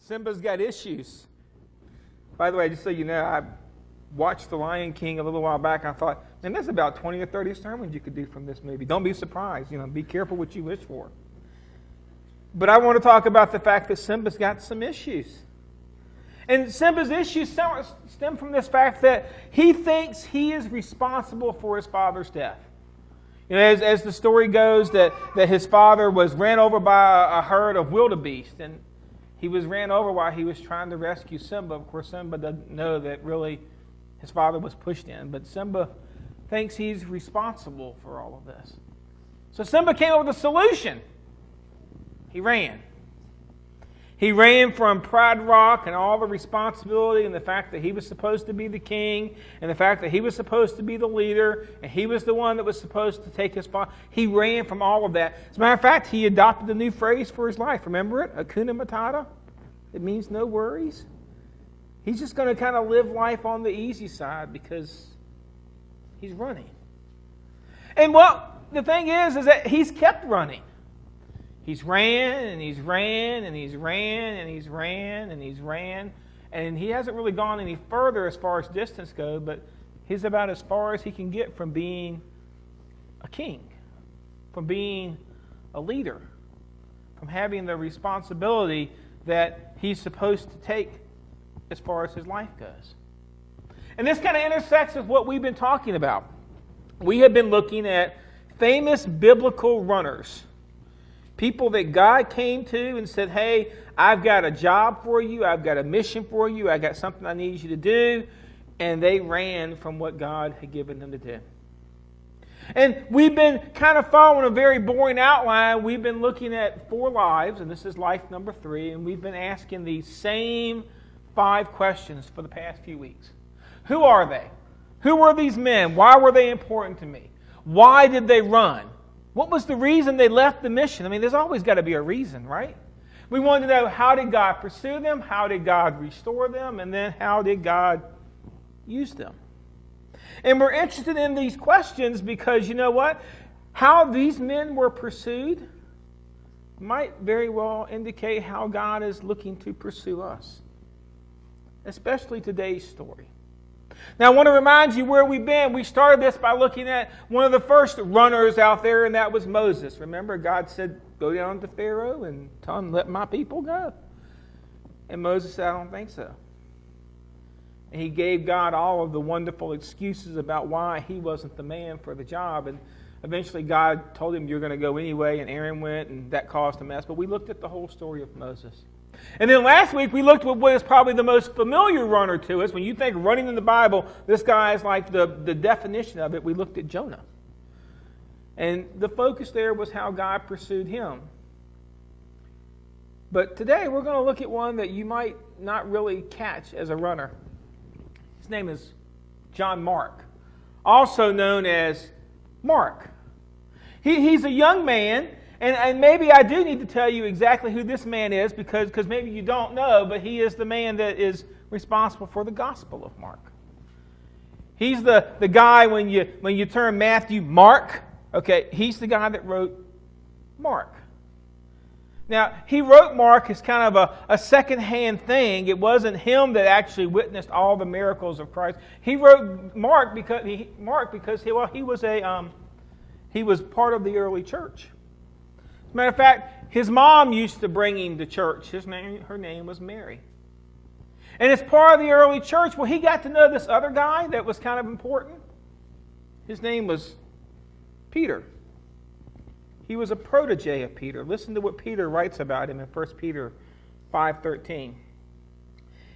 Simba's got issues. By the way, just so you know, I watched The Lion King a little while back. I thought, man, there's about 20 or 30 sermons you could do from this movie. Don't be surprised. Be careful what you wish for. But I want to talk about the fact that Simba's got some issues. And Simba's issues stem from this fact that he thinks he is responsible for his father's death. As the story goes, that his father was ran over by a herd of wildebeest, and he was ran over while he was trying to rescue Simba. Of course, Simba doesn't know that really his father was pushed in, but Simba thinks he's responsible for all of this. So Simba came up with a solution. He ran. He ran from Pride Rock and all the responsibility and the fact that he was supposed to be the king and the fact that he was supposed to be the leader and he was the one that was supposed to take his spot. He ran from all of that. As a matter of fact, he adopted a new phrase for his life. Remember it? Hakuna Matata. It means no worries. He's just going to kind of live life on the easy side because he's running. And the thing is that he's kept running. He's ran, and he's ran, and he's ran, and he's ran, and he's ran. And he hasn't really gone any further as far as distance goes, but he's about as far as he can get from being a king, from being a leader, from having the responsibility that he's supposed to take as far as his life goes. And this kind of intersects with what we've been talking about. We have been looking at famous biblical runners. People that God came to and said, hey, I've got a job for you. I've got a mission for you. I've got something I need you to do. And they ran from what God had given them to do. And we've been kind of following a very boring outline. We've been looking at 4 lives, and this is life number 3. And we've been asking these same 5 questions for the past few weeks. Who are they? Who were these men? Why were they important to me? Why did they run? What was the reason they left the mission? I mean, there's always got to be a reason, right? We wanted to know, how did God pursue them? How did God restore them? And then how did God use them? And we're interested in these questions because, you know what? How these men were pursued might very well indicate how God is looking to pursue us, especially today's story. Now, I want to remind you where we've been. We started this by looking at one of the first runners out there, and that was Moses. Remember, God said, go down to Pharaoh and tell him, let my people go. And Moses said, I don't think so. And he gave God all of the wonderful excuses about why he wasn't the man for the job. And eventually God told him, you're going to go anyway, and Aaron went, and that caused a mess. But we looked at the whole story of Moses. And then last week, we looked at what is probably the most familiar runner to us. When you think running in the Bible, this guy is like the definition of it. We looked at Jonah. And the focus there was how God pursued him. But today, we're going to look at one that you might not really catch as a runner. His name is John Mark, also known as Mark. He's a young man. And maybe I do need to tell you exactly who this man is because maybe you don't know, but he is the man that is responsible for the Gospel of Mark. He's the guy when you term Matthew Mark, okay, he's the guy that wrote Mark. Now, he wrote Mark as kind of a second-hand thing. It wasn't him that actually witnessed all the miracles of Christ. He wrote Mark because he was part of the early church. As a matter of fact, his mom used to bring him to church. Her name was Mary. And as part of the early church, well, he got to know this other guy that was kind of important. His name was Peter. He was a protege of Peter. Listen to what Peter writes about him in 1 Peter 5:13.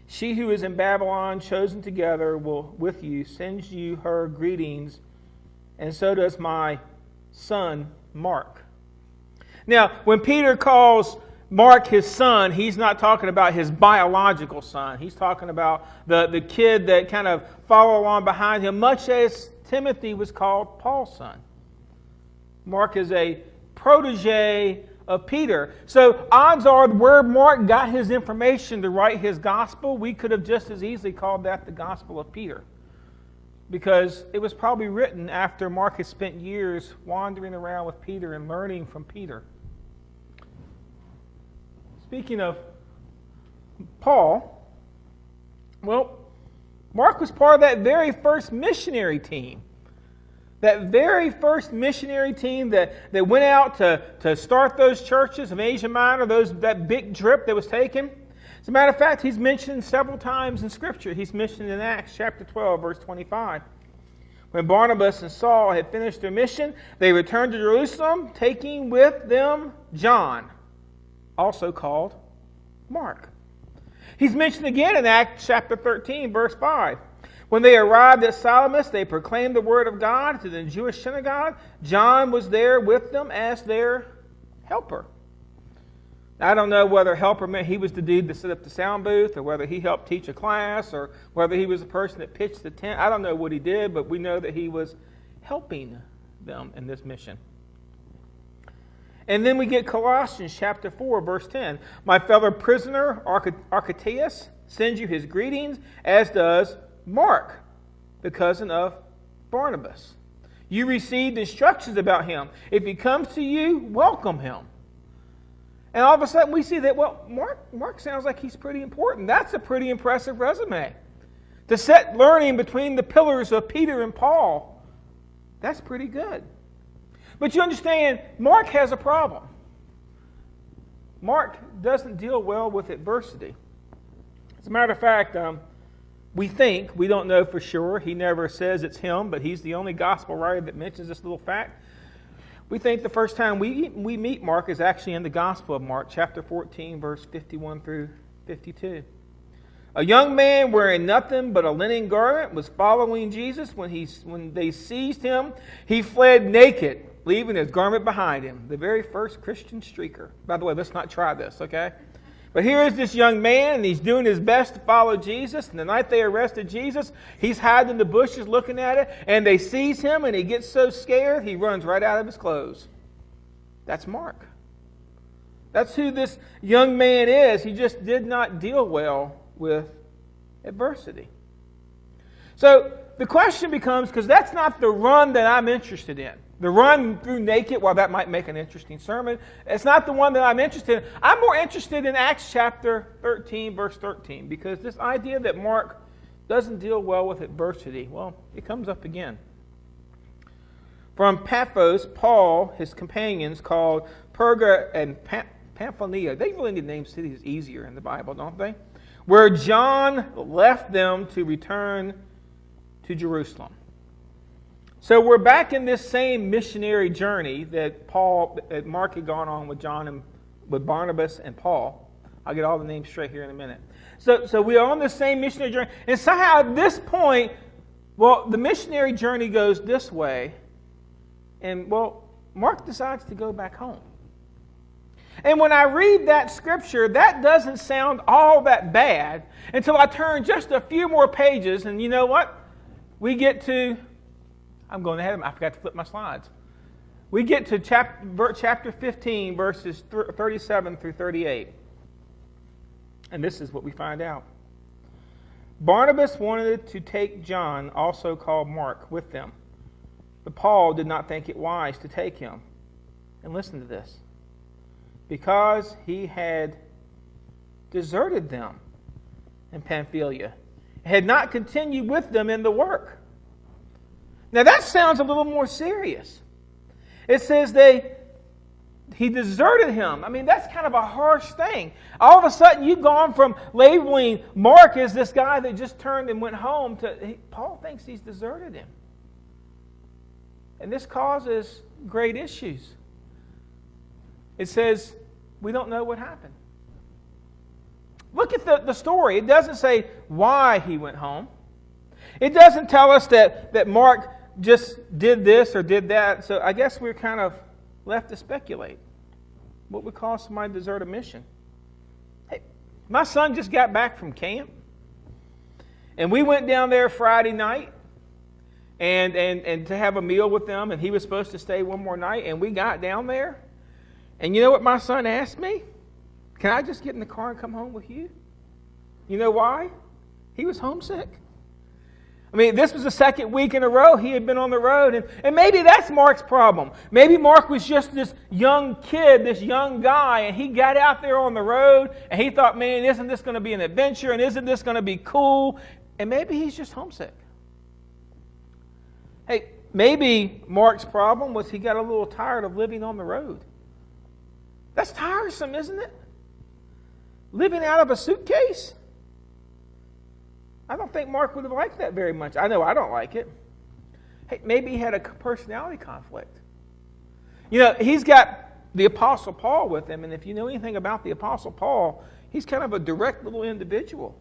She who is in Babylon, chosen together with you, sends you her greetings, and so does my son Mark. Now, when Peter calls Mark his son, he's not talking about his biological son. He's talking about the kid that kind of followed along behind him, much as Timothy was called Paul's son. Mark is a protege of Peter. So odds are where Mark got his information to write his gospel, we could have just as easily called that the Gospel of Peter. Because it was probably written after Mark had spent years wandering around with Peter and learning from Peter. Speaking of Paul, well, Mark was part of that very first missionary team. That very first missionary team that went out to start those churches of Asia Minor, that big trip that was taken. As a matter of fact, he's mentioned several times in Scripture. He's mentioned in Acts chapter 12, verse 25. When Barnabas and Saul had finished their mission, they returned to Jerusalem, taking with them John, also called Mark. He's mentioned again in Acts chapter 13, verse 5. When they arrived at Salamis, they proclaimed the word of God to the Jewish synagogue. John was there with them as their helper. I don't know whether helper meant he was the dude that set up the sound booth, or whether he helped teach a class, or whether he was the person that pitched the tent. I don't know what he did, but we know that he was helping them in this mission. And then we get Colossians chapter 4, verse 10. My fellow prisoner, Architaeus, sends you his greetings, as does Mark, the cousin of Barnabas. You received instructions about him. If he comes to you, welcome him. And all of a sudden we see that, well, Mark sounds like he's pretty important. That's a pretty impressive resume. To set learning between the pillars of Peter and Paul, that's pretty good. But you understand, Mark has a problem. Mark doesn't deal well with adversity. As a matter of fact, we don't know for sure, he never says it's him, but he's the only gospel writer that mentions this little fact. We think the first time we meet Mark is actually in the Gospel of Mark, chapter 14, verse 51 through 52. A young man wearing nothing but a linen garment was following Jesus. When they seized him, he fled naked, leaving his garment behind him. The very first Christian streaker. By the way, let's not try this, okay? But here is this young man, and he's doing his best to follow Jesus. And the night they arrested Jesus, he's hiding in the bushes looking at it. And they seize him, and he gets so scared, he runs right out of his clothes. That's Mark. That's who this young man is. He just did not deal well with adversity. So the question becomes, because that's not the run that I'm interested in. The run through naked, while that might make an interesting sermon, it's not the one that I'm interested in. I'm more interested in Acts chapter 13, verse 13, because this idea that Mark doesn't deal well with adversity, well, it comes up again. From Paphos, Paul, his companions called Perga and Pamphylia. They really need to name cities easier in the Bible, don't they? Where John left them to return to Jerusalem. So we're back in this same missionary journey that Mark had gone on with John and with Barnabas and Paul. I'll get all the names straight here in a minute. So we are on the same missionary journey. And somehow at this point, well, the missionary journey goes this way. And, well, Mark decides to go back home. And when I read that scripture, that doesn't sound all that bad until I turn just a few more pages. And you know what? We get to... I'm going ahead. I forgot to flip my slides. We get to chapter 15, verses 37 through 38. And this is what we find out. Barnabas wanted to take John, also called Mark, with them. But Paul did not think it wise to take him. And listen to this. Because he had deserted them in Pamphylia, had not continued with them in the work. Now that sounds a little more serious. It says he deserted him. I mean, that's kind of a harsh thing. All of a sudden you've gone from labeling Mark as this guy that just turned and went home to Paul thinks he's deserted him. And this causes great issues. It says we don't know what happened. Look at the story. It doesn't say why he went home. It doesn't tell us that Mark just did this or did that. So I guess we're kind of left to speculate. What would cause somebody to desert a mission? Hey, my son just got back from camp. And we went down there Friday night and to have a meal with them. And he was supposed to stay one more night. And we got down there. And you know what my son asked me? Can I just get in the car and come home with you? You know why? He was homesick. I mean, this was the second week in a row he had been on the road. And maybe that's Mark's problem. Maybe Mark was just this young kid, this young guy, and he got out there on the road, and he thought, man, isn't this going to be an adventure, and isn't this going to be cool? And maybe he's just homesick. Hey, maybe Mark's problem was he got a little tired of living on the road. That's tiresome, isn't it? Living out of a suitcase? I don't think Mark would have liked that very much. I know I don't like it. Hey, maybe he had a personality conflict. You know, he's got the Apostle Paul with him, and if you know anything about the Apostle Paul, he's kind of a direct little individual.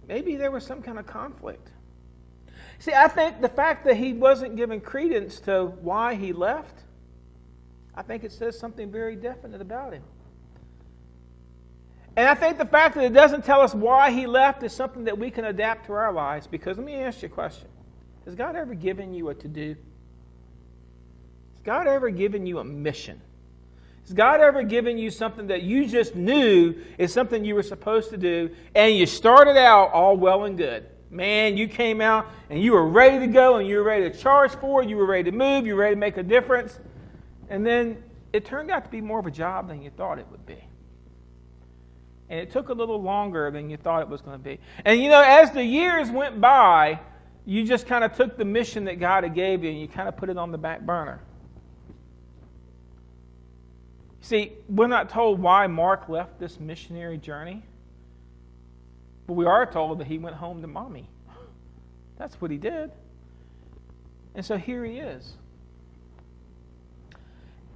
Maybe there was some kind of conflict. See, I think the fact that he wasn't giving credence to why he left, I think it says something very definite about him. And I think the fact that it doesn't tell us why he left is something that we can adapt to our lives. Because let me ask you a question. Has God ever given you a to-do? Has God ever given you a mission? Has God ever given you something that you just knew is something you were supposed to do, and you started out all well and good? Man, you came out and you were ready to go, and you were ready to charge forward, you were ready to move, you were ready to make a difference. And then it turned out to be more of a job than you thought it would be. And it took a little longer than you thought it was going to be. And you know, as the years went by, you just kind of took the mission that God had gave you and you kind of put it on the back burner. See, we're not told why Mark left this missionary journey. But we are told that he went home to mommy. That's what he did. And so here he is.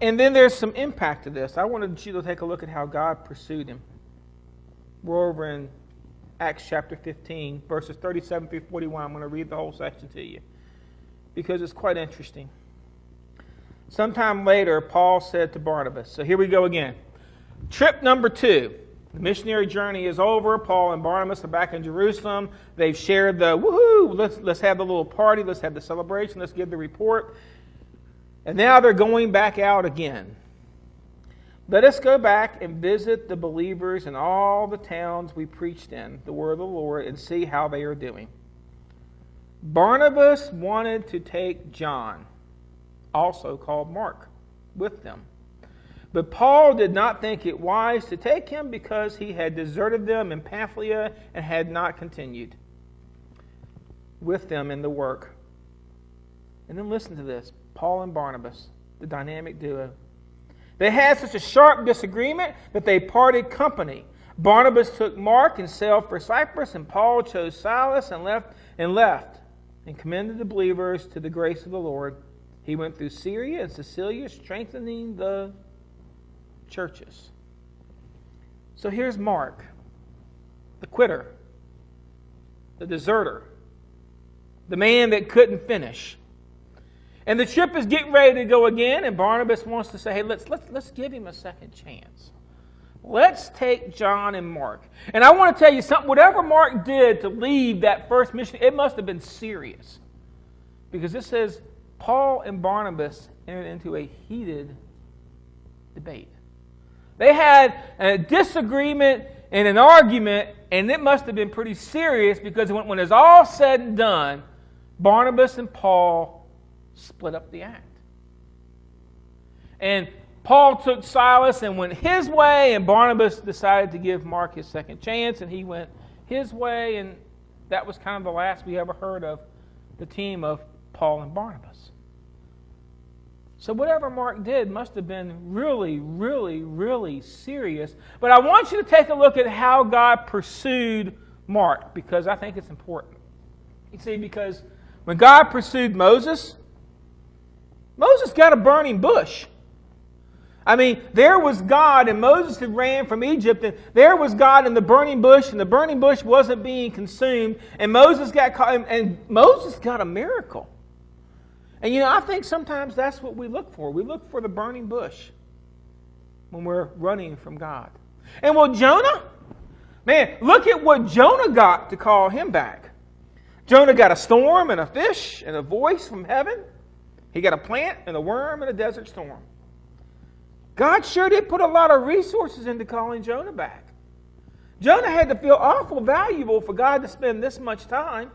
And then there's some impact to this. I wanted you to take a look at how God pursued him. We're over in Acts chapter 15, verses 37 through 41. I'm going to read the whole section to you because it's quite interesting. Sometime later, Paul said to Barnabas, so here we go again. Trip number 2. The missionary journey is over. Paul and Barnabas are back in Jerusalem. They've shared the woohoo, let's have the little party, let's have the celebration, let's give the report. And now they're going back out again. Let us go back and visit the believers in all the towns we preached in, the word of the Lord, and see how they are doing. Barnabas wanted to take John, also called Mark, with them. But Paul did not think it wise to take him because he had deserted them in Pamphylia and had not continued with them in the work. And then listen to this. Paul and Barnabas, the dynamic duo. They had such a sharp disagreement that they parted company. Barnabas took Mark and sailed for Cyprus, and Paul chose Silas and left and commended the believers to the grace of the Lord. He went through Syria and Cilicia, strengthening the churches. So here's Mark, the quitter, the deserter, the man that couldn't finish. And the trip is getting ready to go again, and Barnabas wants to say, hey, let's give him a second chance. Let's take John and Mark. And I want to tell you something, whatever Mark did to leave that first mission, it must have been serious. Because it says Paul and Barnabas entered into a heated debate. They had a disagreement and an argument, and it must have been pretty serious because when it's all said and done, Barnabas and Paul split up the act. And Paul took Silas and went his way, and Barnabas decided to give Mark his second chance, and he went his way, and that was kind of the last we ever heard of the team of Paul and Barnabas. So whatever Mark did must have been really, really, really serious. But I want you to take a look at how God pursued Mark, because I think it's important. You see, because when God pursued Moses got a burning bush. I mean, there was God, and Moses had ran from Egypt, and there was God in the burning bush, and the burning bush wasn't being consumed, and Moses got caught, and Moses got a miracle. And you know, I think sometimes that's what we look for. We look for the burning bush when we're running from God. And well, Jonah, man, look at what Jonah got to call him back. Jonah got a storm and a fish and a voice from heaven. He got a plant and a worm and a desert storm. God sure did put a lot of resources into calling Jonah back. Jonah had to feel awful valuable for God to spend this much time.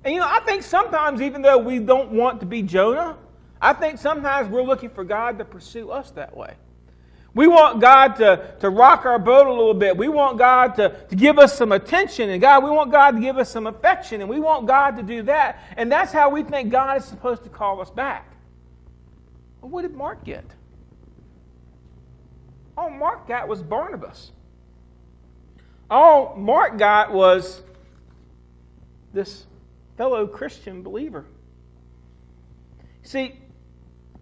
And I think sometimes, even though we don't want to be Jonah, I think sometimes we're looking for God to pursue us that way. We want God to rock our boat a little bit. We want God to give us some attention. And we want God to give us some affection. And we want God to do that. And that's how we think God is supposed to call us back. Well, what did Mark get? All Mark got was Barnabas. All Mark got was this fellow Christian believer. See,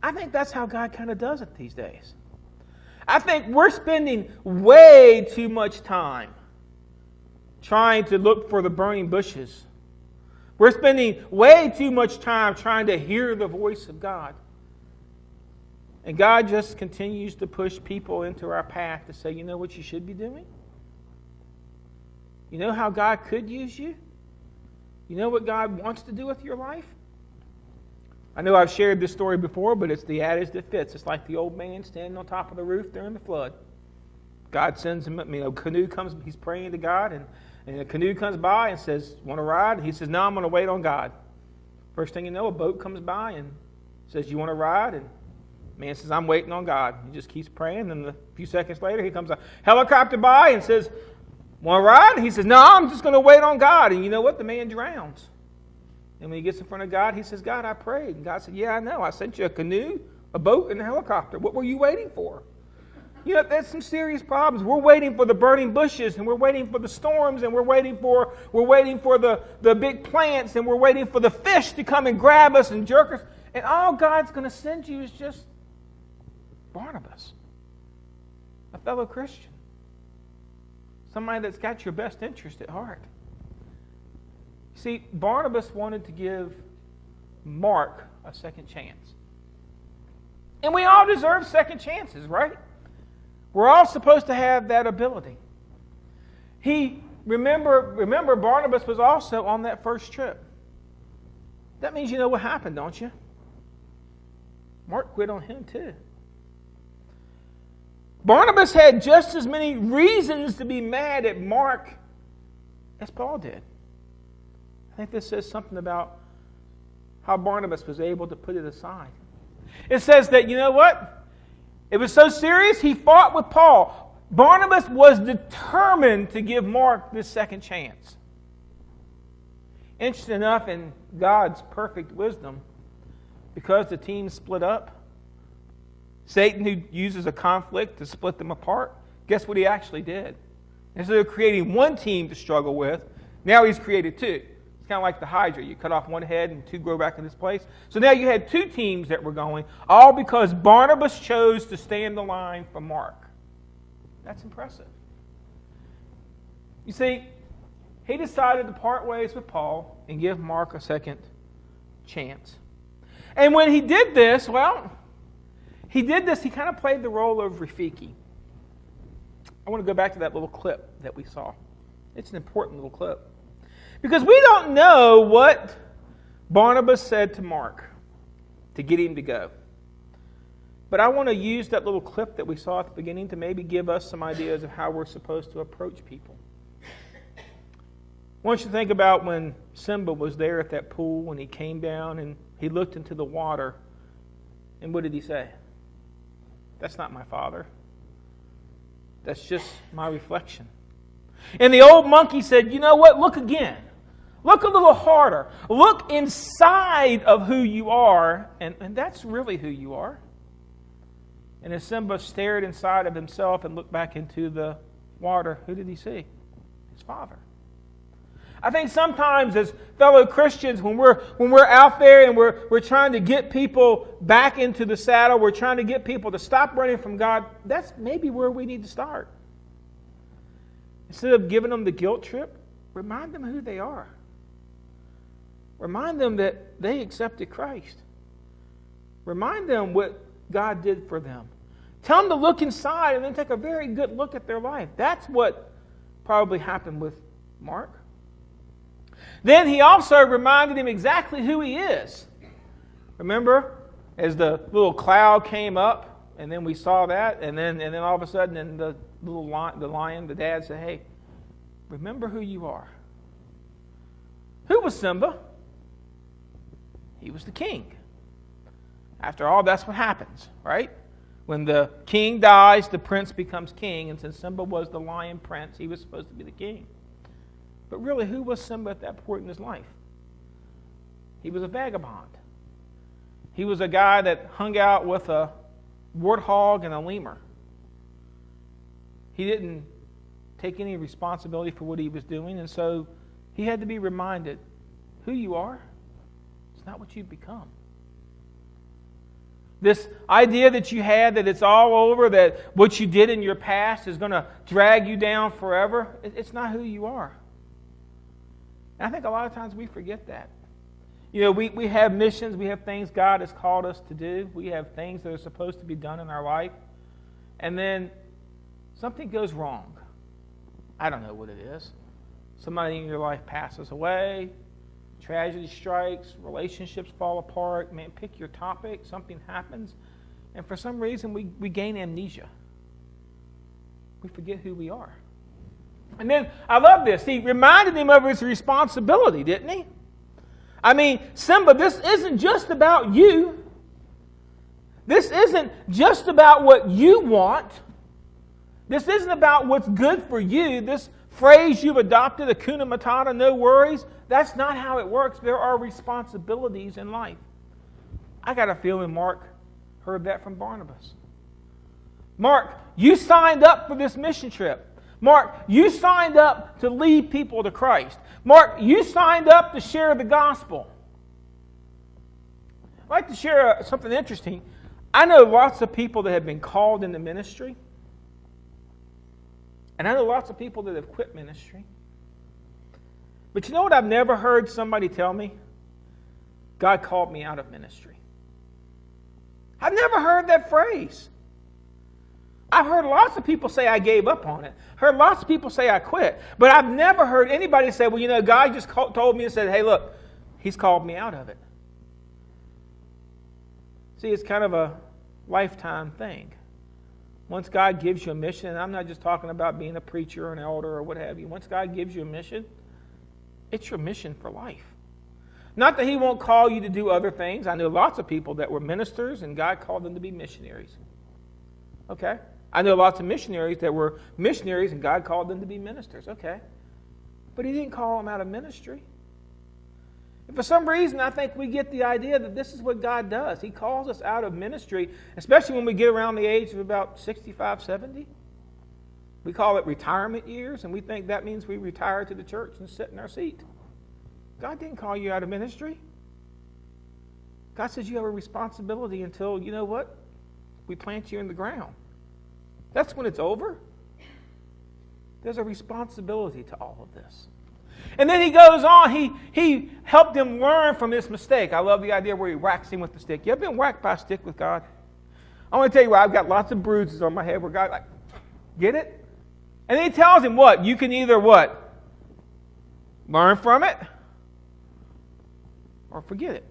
I think that's how God kind of does it these days. I think we're spending way too much time trying to look for the burning bushes. We're spending way too much time trying to hear the voice of God. And God just continues to push people into our path to say, you know what you should be doing? You know how God could use you? You know what God wants to do with your life? I know I've shared this story before, but it's the adage that fits. It's like the old man standing on top of the roof during the flood. God sends him, a canoe comes, he's praying to God, and a canoe comes by and says, want to ride? He says, no, I'm going to wait on God. First thing you know, a boat comes by and says, you want to ride? And the man says, I'm waiting on God. He just keeps praying, and a few seconds later, here comes a helicopter by and says, want to ride? And he says, no, I'm just going to wait on God. And you know what? The man drowns. And when he gets in front of God, he says, God, I prayed. And God said, yeah, I know. I sent you a canoe, a boat, and a helicopter. What were you waiting for? There's some serious problems. We're waiting for the burning bushes, and we're waiting for the storms, and we're waiting for the big plants, and we're waiting for the fish to come and grab us and jerk us. And all God's going to send you is just Barnabas, a fellow Christian, somebody that's got your best interest at heart. See, Barnabas wanted to give Mark a second chance. And we all deserve second chances, right? We're all supposed to have that ability. Remember Barnabas was also on that first trip. That means you know what happened, don't you? Mark quit on him too. Barnabas had just as many reasons to be mad at Mark as Paul did. I think this says something about how Barnabas was able to put it aside. It says that, you know what? It was so serious, he fought with Paul. Barnabas was determined to give Mark this second chance. Interesting enough, in God's perfect wisdom, because the team split up, Satan, who uses a conflict to split them apart, guess what he actually did? Instead of creating one team to struggle with, now he's created two. It's kind of like the Hydra. You cut off one head and two grow back in its place. So now you had two teams that were going, all because Barnabas chose to stay in the line for Mark. That's impressive. You see, he decided to part ways with Paul and give Mark a second chance. And when he did this, he kind of played the role of Rafiki. I want to go back to that little clip that we saw. It's an important little clip. Because we don't know what Barnabas said to Mark to get him to go. But I want to use that little clip that we saw at the beginning to maybe give us some ideas of how we're supposed to approach people. I want you to think about when Simba was there at that pool, when he came down and he looked into the water. And what did he say? That's not my father. That's just my reflection. And the old monkey said, you know what? Look again. Look a little harder. Look inside of who you are. And that's really who you are. And as Simba stared inside of himself and looked back into the water, who did he see? His father. I think sometimes as fellow Christians, when we're out there and we're trying to get people back into the saddle, we're trying to get people to stop running from God, that's maybe where we need to start. Instead of giving them the guilt trip, remind them who they are. Remind them that they accepted Christ. Remind them what God did for them. Tell them to look inside and then take a very good look at their life. That's what probably happened with Mark. Then he also reminded him exactly who he is. Remember, as the little cloud came up, and then we saw that, and then all of a sudden, and the lion, the dad said, "Hey, remember who you are." Who was Simba? He was the king. After all, that's what happens, right? When the king dies, the prince becomes king. And since Simba was the lion prince, he was supposed to be the king. But really, who was Simba at that point in his life? He was a vagabond. He was a guy that hung out with a warthog and a lemur. He didn't take any responsibility for what he was doing, and so he had to be reminded, who you are is not what you've become. This idea that you had that it's all over, that what you did in your past is going to drag you down forever, it's not who you are. And I think a lot of times we forget that. You know, we have missions, we have things God has called us to do, we have things that are supposed to be done in our life, and then something goes wrong. I don't know what it is. Somebody in your life passes away, tragedy strikes, relationships fall apart, man, pick your topic, something happens, and for some reason we gain amnesia. We forget who we are. And then, I love this, he reminded him of his responsibility, didn't he? I mean, Simba, this isn't just about you. This isn't just about what you want. This isn't about what's good for you. This phrase you've adopted, Hakuna Matata, no worries, that's not how it works. There are responsibilities in life. I got a feeling Mark heard that from Barnabas. Mark, you signed up for this mission trip. Mark, you signed up to lead people to Christ. Mark, you signed up to share the gospel. I'd like to share something interesting. I know lots of people that have been called into ministry. And I know lots of people that have quit ministry. But you know what I've never heard somebody tell me? God called me out of ministry. I've never heard that phrase. I've heard lots of people say I gave up on it. Heard lots of people say I quit. But I've never heard anybody say, well, you know, God just told me and said, hey, look, He's called me out of it. See, it's kind of a lifetime thing. Once God gives you a mission, and I'm not just talking about being a preacher or an elder or what have you. Once God gives you a mission, it's your mission for life. Not that He won't call you to do other things. I know lots of people that were ministers and God called them to be missionaries. Okay? I know lots of missionaries that were missionaries and God called them to be ministers. Okay. But He didn't call them out of ministry. And for some reason, I think we get the idea that this is what God does. He calls us out of ministry, especially when we get around the age of about 65, 70. We call it retirement years, and we think that means we retire to the church and sit in our seat. God didn't call you out of ministry. God says you have a responsibility until, you know what? We plant you in the ground. That's when it's over. There's a responsibility to all of this. And then he goes on, he helped him learn from his mistake. I love the idea where he whacks him with the stick. You ever been whacked by a stick with God? I want to tell you what, I've got lots of bruises on my head where God, like, get it? And then he tells him what? You can either what? Learn from it or forget it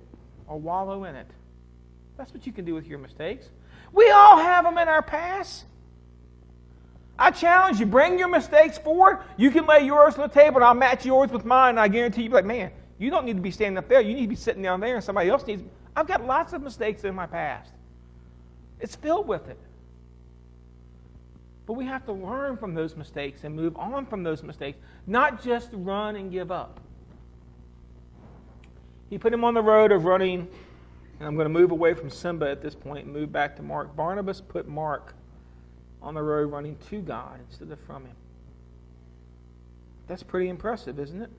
or wallow in it. That's what you can do with your mistakes. We all have them in our past. I challenge you, bring your mistakes forward. You can lay yours on the table and I'll match yours with mine. And I guarantee you'll be like, man, you don't need to be standing up there. You need to be sitting down there and somebody else needs. I've got lots of mistakes in my past. It's filled with it. But we have to learn from those mistakes and move on from those mistakes, not just run and give up. He put him on the road of running, and I'm going to move away from Simba at this point and move back to Mark. Barnabas put Mark on the road running to God instead of from Him. That's pretty impressive, isn't it?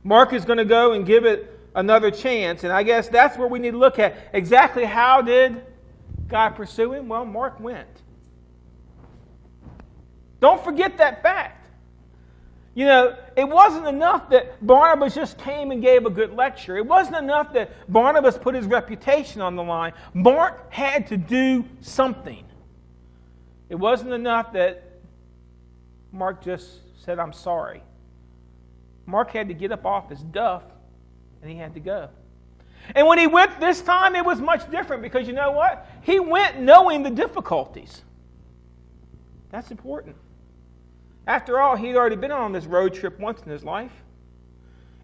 Mark is going to go and give it another chance, and I guess that's where we need to look at exactly how did God pursue him? Well, Mark went. Don't forget that fact. You know, it wasn't enough that Barnabas just came and gave a good lecture. It wasn't enough that Barnabas put his reputation on the line. Mark had to do something. It wasn't enough that Mark just said, I'm sorry. Mark had to get up off his duff and he had to go. And when he went this time, it was much different because you know what? He went knowing the difficulties. That's important. After all, he'd already been on this road trip once in his life.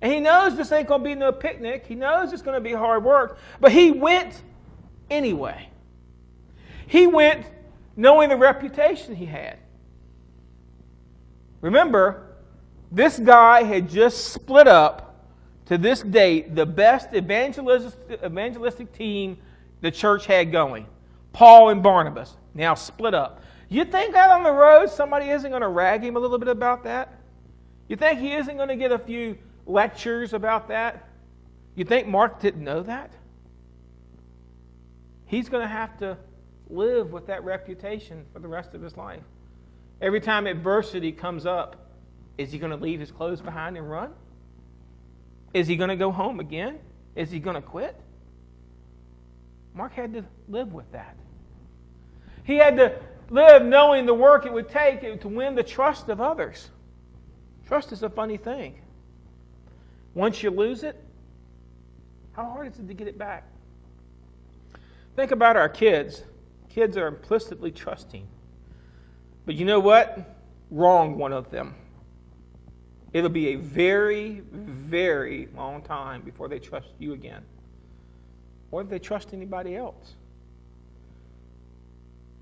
And he knows this ain't going to be no picnic. He knows it's going to be hard work. But he went anyway. He went knowing the reputation he had. Remember, this guy had just split up, to this date, the best evangelistic team the church had going. Paul and Barnabas, now split up. You think out on the road somebody isn't going to rag him a little bit about that? You think he isn't going to get a few lectures about that? You think Mark didn't know that? He's going to have to live with that reputation for the rest of his life. Every time adversity comes up, is he going to leave his clothes behind and run? Is he going to go home again? Is he going to quit? Mark had to live with that. He had to live knowing the work it would take to win the trust of others. Trust is a funny thing. Once you lose it, how hard is it to get it back? Think about our kids. Kids are implicitly trusting. But you know what? Wrong one of them. It'll be a very, very long time before they trust you again. Or if they trust anybody else.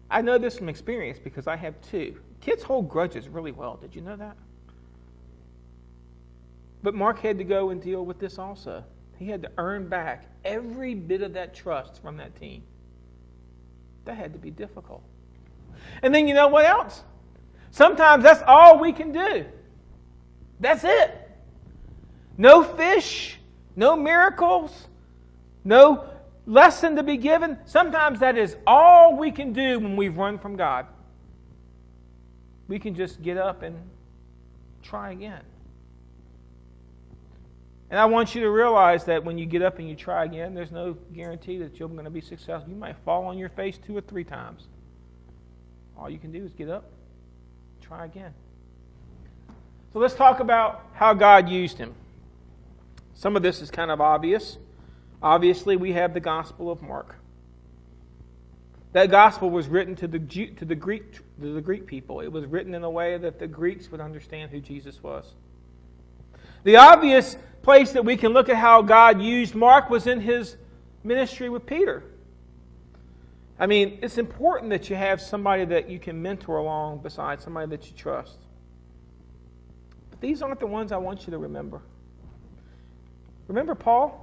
I know this from experience because I have two. Kids hold grudges really well. Did you know that? But Mark had to go and deal with this also. He had to earn back every bit of that trust from that team. That had to be difficult. And then you know what else? Sometimes that's all we can do. That's it. No fish, no miracles, no lesson to be given. Sometimes that is all we can do when we've run from God. We can just get up and try again. And I want you to realize that when you get up and you try again, there's no guarantee that you're going to be successful. You might fall on your face 2 or 3 times. All you can do is get up, try again. So let's talk about how God used him. Some of this is kind of obvious. Obviously, we have the Gospel of Mark. That Gospel was written to the Greek people. It was written in a way that the Greeks would understand who Jesus was. The obvious place that we can look at how God used Mark was in his ministry with Peter. I mean, it's important that you have somebody that you can mentor along beside somebody that you trust. But these aren't the ones I want you to remember. Remember Paul?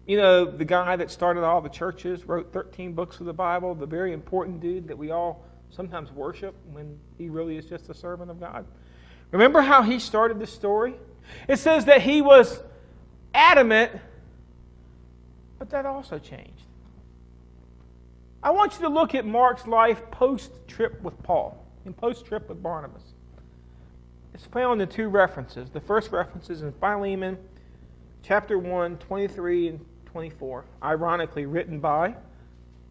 You know, the guy that started all the churches, wrote 13 books of the Bible, the very important dude that we all sometimes worship when he really is just a servant of God. Remember how he started this story? It says that he was adamant, but that also changed. I want you to look at Mark's life post-trip with Paul and post-trip with Barnabas. It's found in 2 references. The first reference is in Philemon, chapter 1, 23 and 24, ironically written by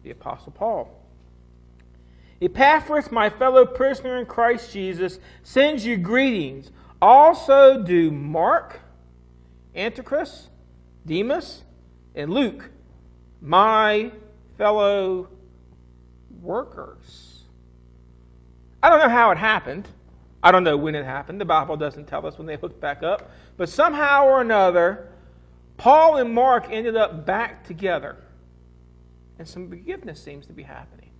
the Apostle Paul. Epaphras, my fellow prisoner in Christ Jesus, sends you greetings. Also do Mark, Antichris, Demas, and Luke, my fellow workers. I don't know how it happened. I don't know when it happened. The Bible doesn't tell us when they hooked back up. But somehow or another, Paul and Mark ended up back together. And some forgiveness seems to be happening.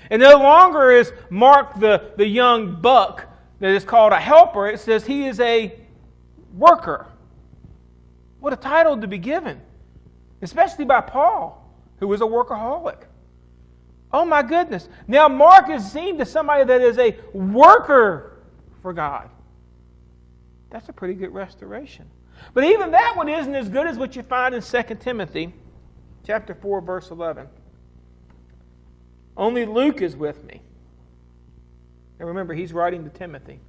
And no longer is Mark the young buck that is called a helper. It says he is a worker. What a title to be given. Especially by Paul, who was a workaholic. Oh my goodness. Now Mark is seen to somebody that is a worker for God. That's a pretty good restoration. But even that one isn't as good as what you find in 2 Timothy chapter 4, verse 11. Only Luke is with me. And remember, he's writing to Timothy.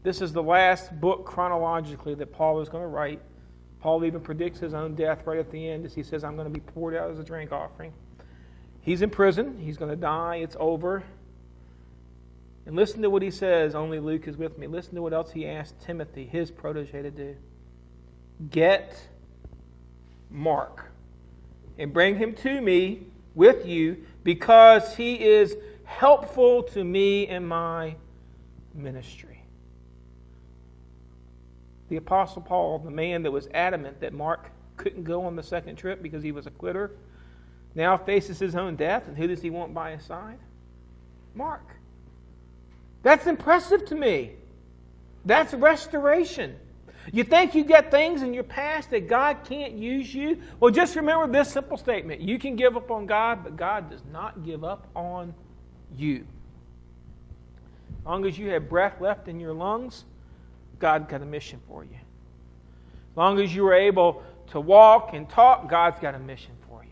This is the last book chronologically that Paul is going to write. Paul even predicts his own death right at the end as he says, I'm going to be poured out as a drink offering. He's in prison. He's going to die. It's over. And listen to what he says, only Luke is with me. Listen to what else he asked Timothy, his protege, to do. Get Mark and bring him to me with you because he is helpful to me in my ministry. The Apostle Paul, the man that was adamant that Mark couldn't go on the second trip because he was a quitter, now faces his own death, and who does he want by his side? Mark. That's impressive to me. That's restoration. You think you get things in your past that God can't use you? Well, just remember this simple statement. You can give up on God, but God does not give up on you. As long as you have breath left in your lungs, God's got a mission for you. As long as you are able to walk and talk, God's got a mission for you.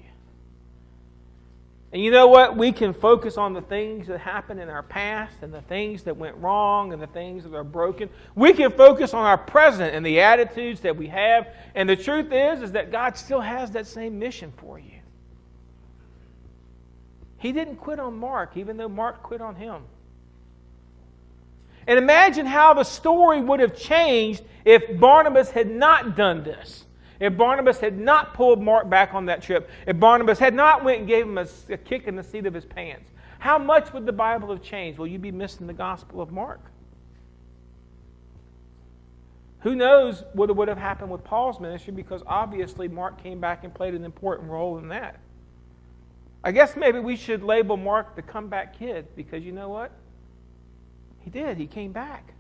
And you know what? We can focus on the things that happened in our past and the things that went wrong and the things that are broken. We can focus on our present and the attitudes that we have. And the truth is that God still has that same mission for you. He didn't quit on Mark, even though Mark quit on him. And imagine how the story would have changed if Barnabas had not done this. If Barnabas had not pulled Mark back on that trip. If Barnabas had not went and gave him a kick in the seat of his pants. How much would the Bible have changed? Well, you'd be missing the Gospel of Mark. Who knows what would have happened with Paul's ministry, because obviously Mark came back and played an important role in that. I guess maybe we should label Mark the comeback kid, because you know what? He did. He came back.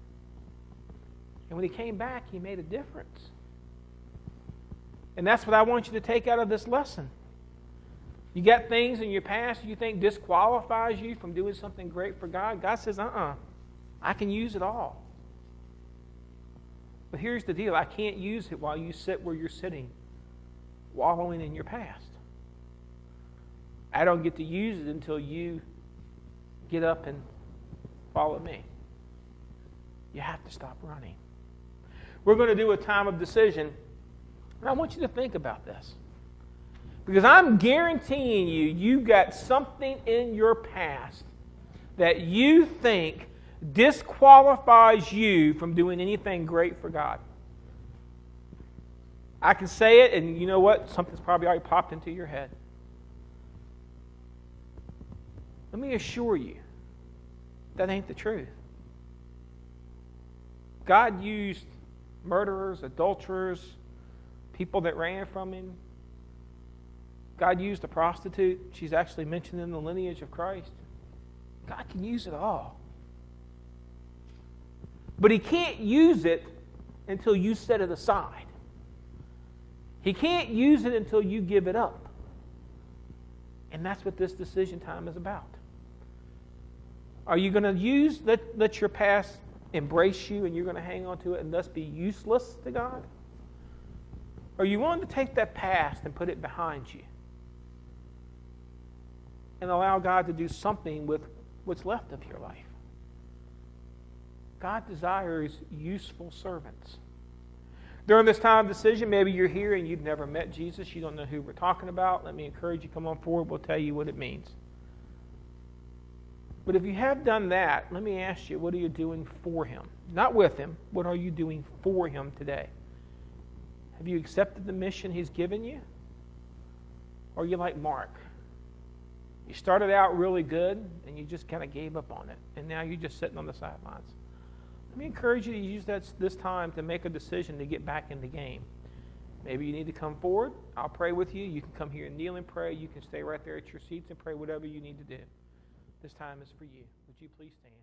And when he came back, he made a difference. And that's what I want you to take out of this lesson. You got things in your past you think disqualifies you from doing something great for God. God says, I can use it all. But here's the deal. I can't use it while you sit where you're sitting, wallowing in your past. I don't get to use it until you get up and follow me. You have to stop running. We're going to do a time of decision. And I want you to think about this. Because I'm guaranteeing you, you've got something in your past that you think disqualifies you from doing anything great for God. I can say it, and you know what? Something's probably already popped into your head. Let me assure you, that ain't the truth. God used murderers, adulterers, people that ran from Him. God used a prostitute. She's actually mentioned in the lineage of Christ. God can use it all. But He can't use it until you set it aside. He can't use it until you give it up. And that's what this decision time is about. Are you going to let your past embrace you and you're going to hang on to it and thus be useless to God? Or are you willing to take that past and put it behind you and allow God to do something with what's left of your life? God desires useful servants. During this time of decision, maybe you're here and you've never met Jesus. You don't know who we're talking about. Let me encourage you, come on forward. We'll tell you what it means. But if you have done that, let me ask you, what are you doing for Him? Not with Him. What are you doing for Him today? Have you accepted the mission He's given you? Or are you like Mark? You started out really good and you just kind of gave up on it. And now you're just sitting on the sidelines. Let me encourage you to use this time to make a decision to get back in the game. Maybe you need to come forward. I'll pray with you. You can come here and kneel and pray. You can stay right there at your seats and pray whatever you need to do. This time is for you. Would you please stand?